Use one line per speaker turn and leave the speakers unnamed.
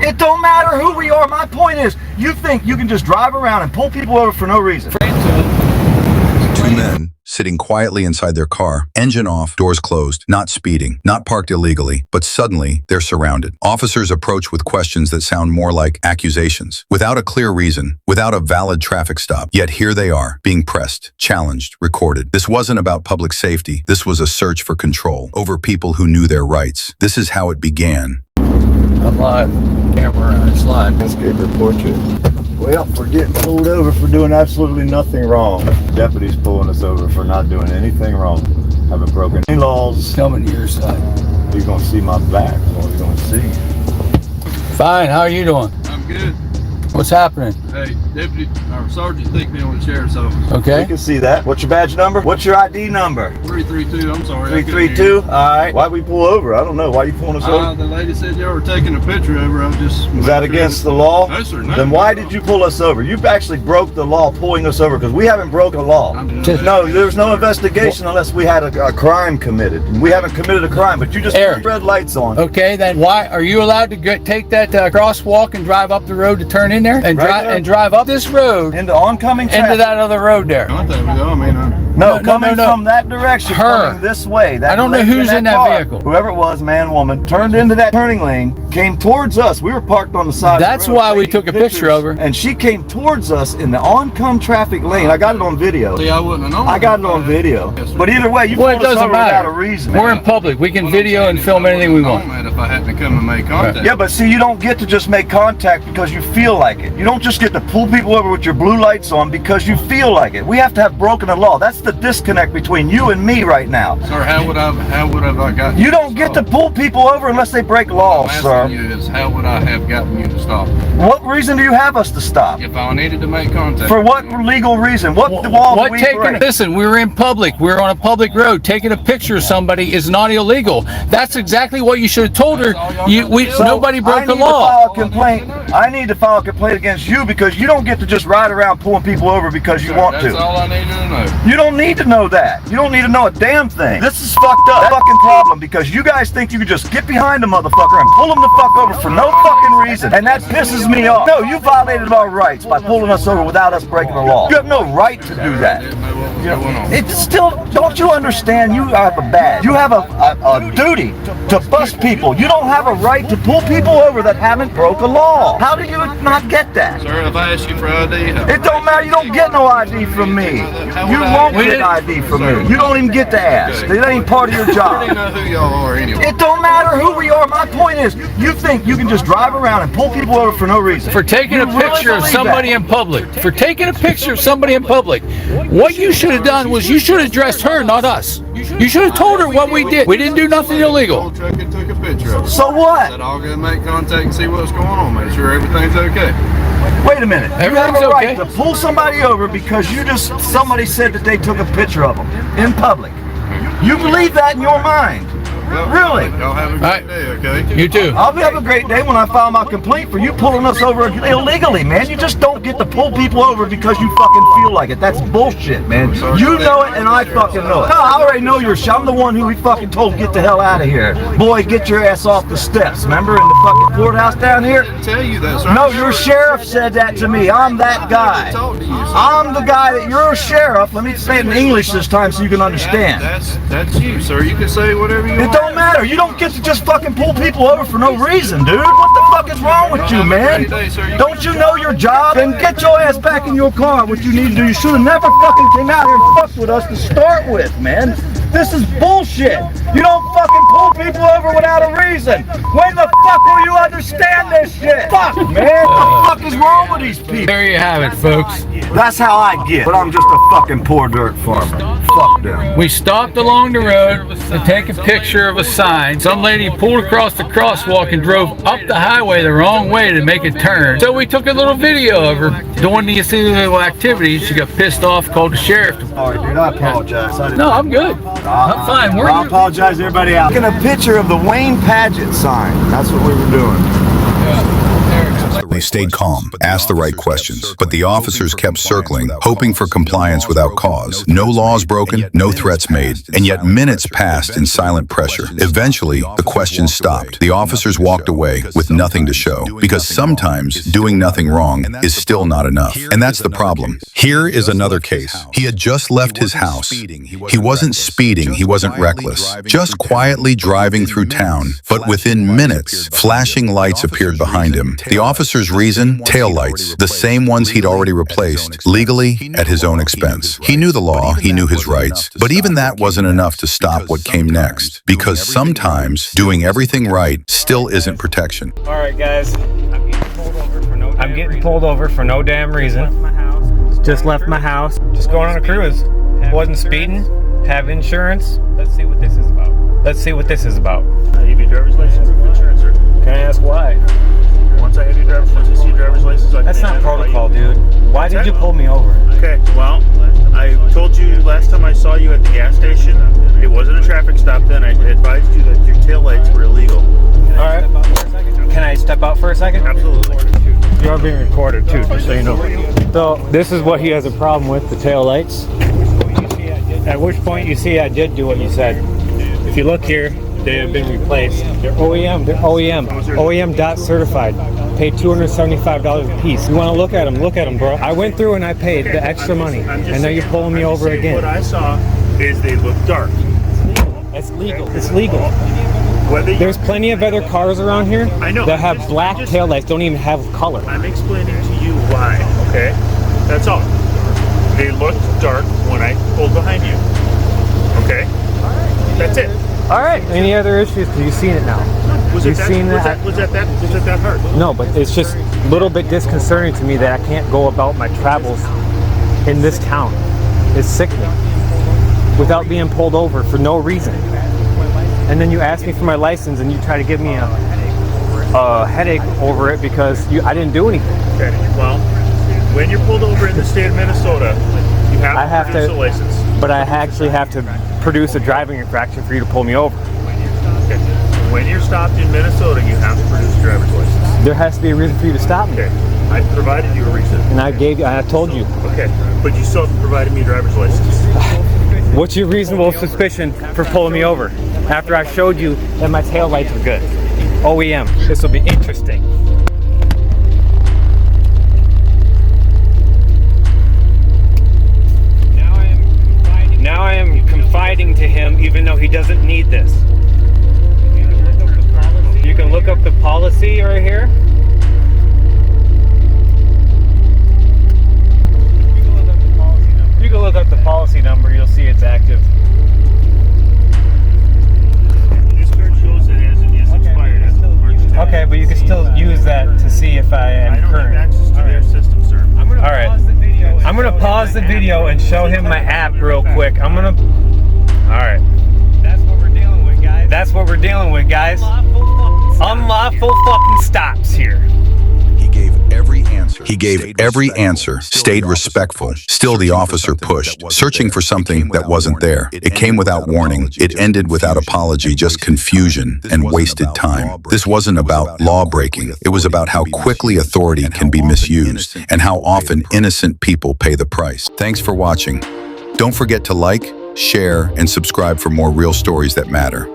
It don't matter who we are. My point is, you think you can just drive around and pull people over for no reason.
Two men sitting quietly inside their car, engine off, doors closed, not speeding, not parked illegally, but suddenly they're surrounded. Officers approach with questions that sound more like accusations, without a clear reason, without a valid traffic stop. Yet here they are, being pressed, challenged, recorded. This wasn't about public safety. This was a search for control over people who knew their rights. This is how it began.
I'm live. Camera on its live.
Landscape portrait. Well, we're getting pulled over for doing absolutely nothing wrong. Deputy's pulling us over for not doing anything wrong. Haven't broken any laws.
Coming to your side.
You're gonna see my back. What you're gonna see.
Fine. How are you doing?
I'm good.
What's happening?
Hey, Deputy or Sergeant think me on the Sheriff's Office.
Okay.
We can see that. What's your badge number? What's your ID number?
332. I'm sorry.
332. All right. Why'd we pull over? I don't know. Why you pulling us over?
The lady said y'all were taking a picture over. I was just.
Is that against the law?
No, sir. No.
Then why did you pull us over? You actually broke the law pulling us over because we haven't broken a law. No, there's no investigation unless we had a crime committed. We haven't committed a crime, but you just put red lights on.
Okay, then why are you allowed to take that crosswalk and drive up the road to turn in there and drive up this road
into oncoming traffic.
Into that other road there?
Coming from that direction, coming this way.
I don't know who's in that vehicle.
Whoever it was, man, woman, turned into that turning lane, came towards us. We were parked on the side.
That's
of the road,
why we took a picture of her.
And she came towards us in the oncoming traffic lane. I got it on video.
See, I wouldn't have known.
I got it on video.
Yes,
but either way, you pulled us over without a reason.
We're in public. We can video and film anything we want.
If I hadn't come and made contact.
Yeah, but see, you don't get to just make contact because you feel like it. You don't just get to pull people over with your blue lights on because you feel like it. We have to have broken a law. That's the disconnect between you and me right now.
Sir, how would I got
you don't get to pull people over unless they break laws, sir.
You is, how would I have gotten you to stop?
What reason do you have us to stop?
If I needed to make contact.
For what legal reason? What law do we break?
Listen, we were in public. We were on a public road. Taking a picture of somebody is not illegal. That's exactly what you should have told her. Nobody broke the law.
I need to file a complaint against you because you don't get to just ride around pulling people over because you want to.
That's all I needed to know.
You don't need to know that. You don't need to know a damn thing. This is fucked up. Fucking problem because you guys think you can just get behind a motherfucker and pull him the fuck over for no fucking reason. And that pisses me off. No, you violated our rights by pulling us over without us breaking the law. You have no right to do that. It's still, don't you understand? You have a badge. You have a duty to bust people. You don't have a right to pull people over that haven't broke a law. How do you not get that?
Sir, if I ask you for ID,
it don't matter. You don't get no ID from me. You won't get ID from me. You don't even get to ask. It ain't part of your job.
I don't know who y'all are anyway.
It don't matter who we are. My point is, you think you can just drive around and pull people over for no reason.
For taking a picture of somebody in public. For taking a picture of somebody in public. What you should have done was you should have addressed her, not us. You should have told her what we did. We didn't do nothing illegal.
Took a picture of it.
So what?
Said I'll go make contact and see what's going on. Make sure everything's okay.
Wait a minute. You have
Everything's
a right
okay.
to pull somebody over because somebody said that they took a picture of them in public. You believe that in your mind?
Well,
really?
Y'all have a great day, okay?
You too.
I'll have a great day when I file my complaint for you pulling us over illegally, man. You just don't get to pull people over because you fucking feel like it. That's bullshit, man. You know it and I fucking know it. No, I already know your shit. I'm the one who we fucking told get the hell out of here. Boy, get your ass off the steps. Remember in the fucking courthouse down here?
I didn't tell you that, sir.
No, your sheriff said that to me. I'm that guy. I'm the guy that you're a sheriff. Let me say it in English this time so you can understand.
That's you, sir. You can say whatever you want.
It don't matter. You don't get to just fucking pull people over for no reason, dude. What the fuck is wrong with you, man? Don't you know your job? Then get your ass back in your car. What you need to do, you should have never fucking came out here and fucked with us to start with, man. This is bullshit. You don't fucking pull people over without a reason. When the fuck will you understand this shit? Fuck, man. What the fuck is wrong with these people?
There you have it, folks.
That's how I get. But I'm just a fucking poor dirt farmer. Fuck them.
We stopped along the road to take a picture of a sign. Some lady pulled across the crosswalk and drove up the highway the wrong way to make a turn. So we took a little video of her doing these illegal activities. She got pissed off, called the sheriff.
Sorry, dude. I apologize.
No, I'm good. I'm fine.
I apologize to everybody out. Taking a picture of the Wayne Pageant sign. That's what we were doing.
The they stayed calm, asked the right questions. But the officers kept circling, hoping for compliance without cause. No laws broken, no threats made. And yet minutes passed in silent pressure. Eventually, the questions stopped. The officers walked away with nothing to show. Because sometimes doing nothing wrong is still not enough. And that's the problem. Here is another case. He had just left his house. He wasn't speeding, he wasn't reckless. Just quietly driving through town. But within minutes, flashing lights appeared behind him. The officer's reason? Taillights. The same ones he'd already replaced, legally at his own expense. He knew the law, he knew his rights. But even that wasn't enough to stop what came next. Because sometimes doing everything right still isn't protection.
All right, guys. I'm getting pulled over for no damn reason. Just left my house. Just going on a cruise. Wasn't speeding. Have insurance. Let's see what this is about. Let's see what this is about.
You have your driver's license or insurance, sir?
Can I ask why?
Once I see your driver's license, I can
That's not
identify
protocol,
you.
dude. Why did you pull me over?
Okay, well, I told you last time I saw you at the gas station, it wasn't a traffic stop then. I advised you that your taillights were illegal.
All right. Can I step out for a second?
Absolutely.
You are being recorded too, just so you know. So this is what he has a problem with, the tail lights. At which point you see I did do what you said. If you look here, they have been replaced. They're OEM. They're OEM. OEM dot certified. Paid $275 a piece. You want to look at them? Look at them, bro. I went through and I paid the extra money, and now you're pulling me over again.
What I saw is they look dark.
It's legal. It's legal.
Whether you,
There's plenty of other cars around here
I know.
that have black taillights, don't even have color.
I'm explaining to you why, okay? That's all. They looked dark when I pulled behind you. Okay? That's it.
All right. Any other issues? Because you've seen it now.
Was it that hard?
No, but it's just a little bit disconcerting to me that I can't go about my travels in this town. It's sickening. Without being pulled over for no reason. And then you ask me for my license and you try to give me a headache over it because I didn't do anything.
Okay, well, when you're pulled over in the state of Minnesota, you have to produce a license.
But I actually have to produce a driving infraction for you to pull me over.
Okay. When you're stopped in Minnesota, you have to produce a driver's license.
There has to be a reason for you to stop me.
Okay, I provided you a reason.
And I told you.
Okay, but you still haven't provided me a driver's license.
What's your reasonable suspicion for pulling me over? After I showed you that my taillights were good. OEM, this will be interesting. Now I am confiding to him even though he doesn't need this. You can look up the policy right here. You can look up the policy number, you'll see it's active.
This card shows it as it is expired as of March 10th.
Okay, but you can still use that to see if I am
I don't
current.
have access to their system, sir.
All right. I'm gonna pause the video and show him my app real quick. All right. That's what we're dealing with, guys. That's what we're dealing with, guys. Unlawful fucking stops here.
He gave every answer, stayed respectful. Still, the officer pushed, searching for something that wasn't there. It came without warning. It ended without apology, just confusion and wasted time. This wasn't about law breaking. It was about how quickly authority can be misused and how often innocent people pay the price. Thanks for watching. Don't forget to like, share, and subscribe for more real stories that matter.